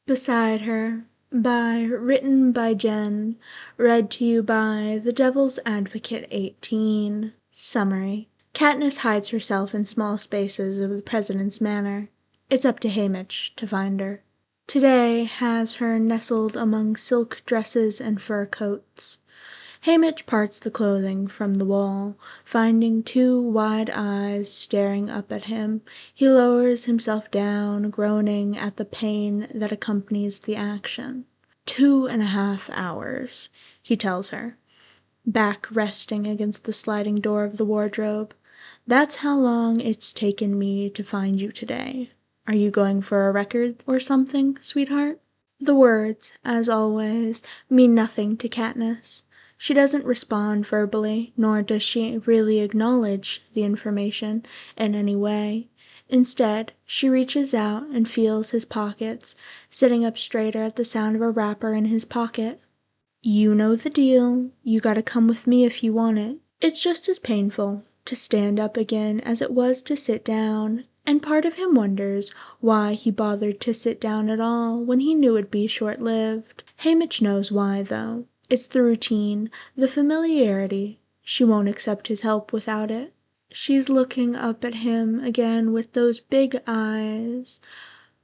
Beside Her, written by Jen, read to you by The Devil's Advocate 18. Summary. Katniss hides herself in small spaces of the President's manor. It's up to Haymitch to find her. Today has her nestled among silk dresses and fur coats. Haymitch parts the clothing from the wall. Finding two wide eyes staring up at him, he lowers himself down, groaning at the pain that accompanies the action. 2.5 hours, he tells her, back resting against the sliding door of the wardrobe. That's how long it's taken me to find you today. Are you going for a record or something, sweetheart? The words, as always, mean nothing to Katniss. She doesn't respond verbally, nor does she really acknowledge the information in any way. Instead, she reaches out and feels his pockets, sitting up straighter at the sound of a wrapper in his pocket. You know the deal. You gotta come with me if you want it. It's just as painful to stand up again as it was to sit down, and part of him wonders why he bothered to sit down at all when he knew it'd be short-lived. Haymitch knows why, though. It's the routine, the familiarity. She won't accept his help without it. She's looking up at him again with those big eyes,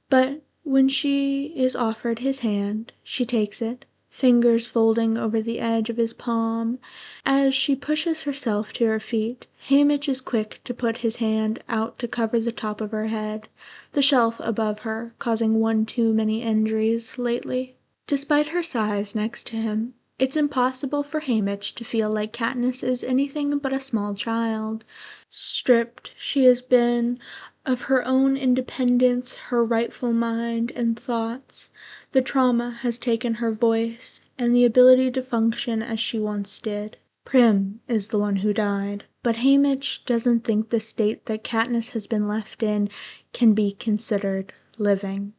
but when she is offered his hand, she takes it, fingers folding over the edge of his palm. As she pushes herself to her feet, Haymitch is quick to put his hand out to cover the top of her head, the shelf above her causing one too many injuries lately. Despite her size next to him, it's impossible for Haymitch to feel like Katniss is anything but a small child. Stripped she has been of her own independence, her rightful mind and thoughts. The trauma has taken her voice and the ability to function as she once did. Prim is the one who died, but Haymitch doesn't think the state that Katniss has been left in can be considered living.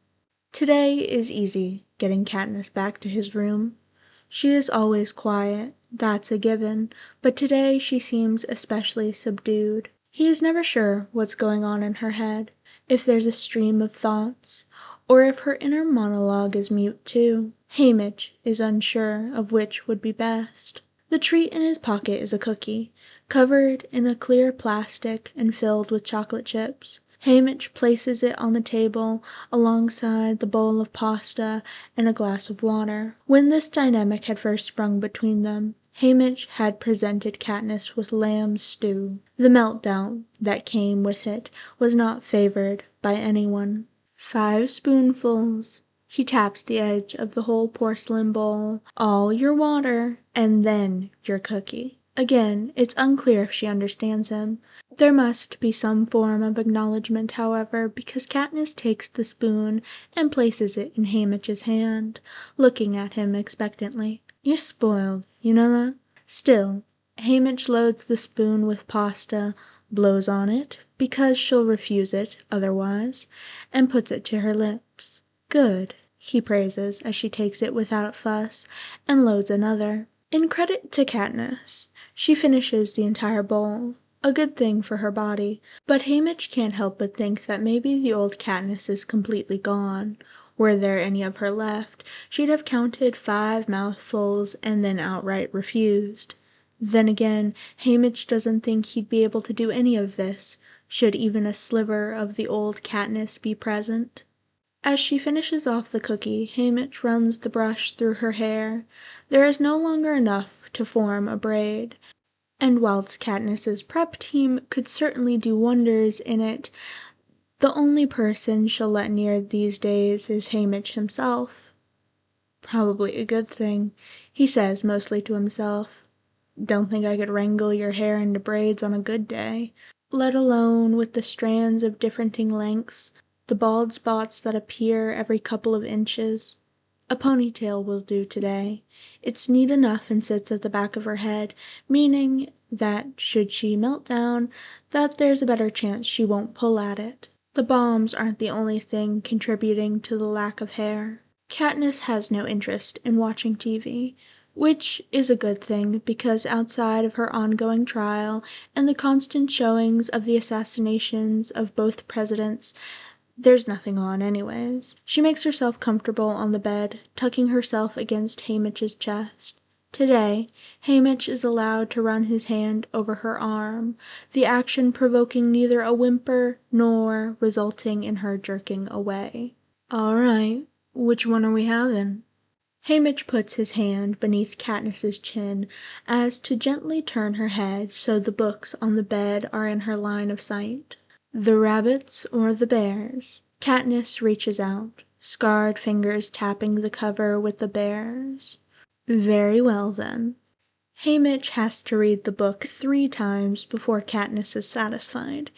Today is easy, getting Katniss back to his room. She is always quiet, that's a given, but today she seems especially subdued. He is never sure what's going on in her head, if there's a stream of thoughts, or if her inner monologue is mute too. Haymitch is unsure of which would be best. The treat in his pocket is a cookie, covered in a clear plastic and filled with chocolate chips. Haymitch places it on the table alongside the bowl of pasta and a glass of water. When this dynamic had first sprung between them, Haymitch had presented Katniss with lamb stew. The meltdown that came with it was not favored by anyone. 5 spoonfuls. He taps the edge of the whole porcelain bowl. All your water, and then your cookie. Again, it's unclear if she understands him. There must be some form of acknowledgement, however, because Katniss takes the spoon and places it in Haymitch's hand, looking at him expectantly. You're spoiled, you know that? Still, Haymitch loads the spoon with pasta, blows on it, because she'll refuse it otherwise, and puts it to her lips. Good, he praises as she takes it without fuss and loads another. In credit to Katniss, she finishes the entire bowl. A good thing for her body, but Haymitch can't help but think that maybe the old Katniss is completely gone. Were there any of her left, she'd have counted 5 mouthfuls and then outright refused. Then again, Haymitch doesn't think he'd be able to do any of this, should even a sliver of the old Katniss be present. As she finishes off the cookie, Haymitch runs the brush through her hair. There is no longer enough to form a braid, and whilst Katniss's prep team could certainly do wonders in it, the only person she'll let near these days is Haymitch himself. Probably a good thing, he says mostly to himself. Don't think I could wrangle your hair into braids on a good day, let alone with the strands of differing lengths, the bald spots that appear every couple of inches. A ponytail will do today. It's neat enough and sits at the back of her head, meaning that should she melt down, that there's a better chance she won't pull at it. The bombs aren't the only thing contributing to the lack of hair. Katniss has no interest in watching TV, which is a good thing because outside of her ongoing trial and the constant showings of the assassinations of both presidents, There's nothing on anyways. She makes herself comfortable on the bed, tucking herself against Haymitch's chest. Today, Haymitch is allowed to run his hand over her arm, the action provoking neither a whimper nor resulting in her jerking away. "All right, which one are we having?" Haymitch puts his hand beneath Katniss's chin as to gently turn her head so the books on the bed are in her line of sight. "The rabbits or the bears?" Katniss reaches out, scarred fingers tapping the cover with the bears. "Very well, then." Haymitch has to read the book 3 times before Katniss is satisfied.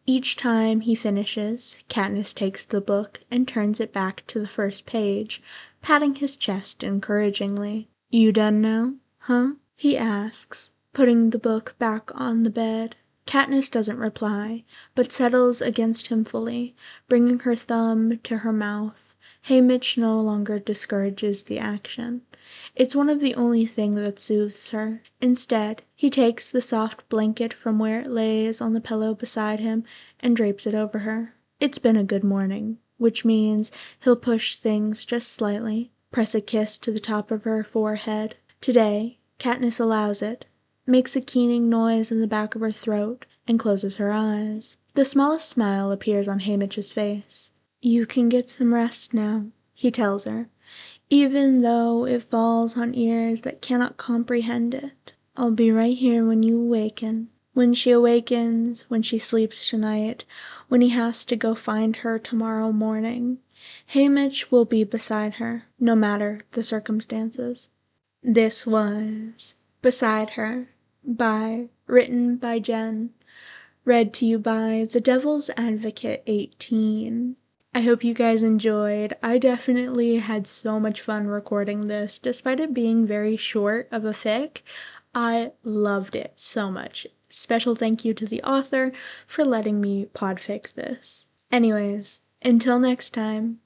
Each time he finishes, Katniss takes the book and turns it back to the first page, patting his chest encouragingly. "You done now, huh?" he asks, putting the book back on the bed. Katniss doesn't reply, but settles against him fully, bringing her thumb to her mouth. Haymitch no longer discourages the action. It's one of the only things that soothes her. Instead, he takes the soft blanket from where it lays on the pillow beside him and drapes it over her. It's been a good morning, which means he'll push things just slightly, press a kiss to the top of her forehead. Today, Katniss allows it, makes a keening noise in the back of her throat, and closes her eyes. The smallest smile appears on Haymitch's face. "You can get some rest now," he tells her, "even though it falls on ears that cannot comprehend it. I'll be right here when you awaken." When she awakens, when she sleeps tonight, when he has to go find her tomorrow morning, Haymitch will be beside her, no matter the circumstances. This was Beside Her, written by Jen. Read to you by The Devil's Advocate 18. I hope you guys enjoyed. I definitely had so much fun recording this. Despite it being very short of a fic, I loved it so much. Special thank you to the author for letting me podfic this. Anyways, until next time.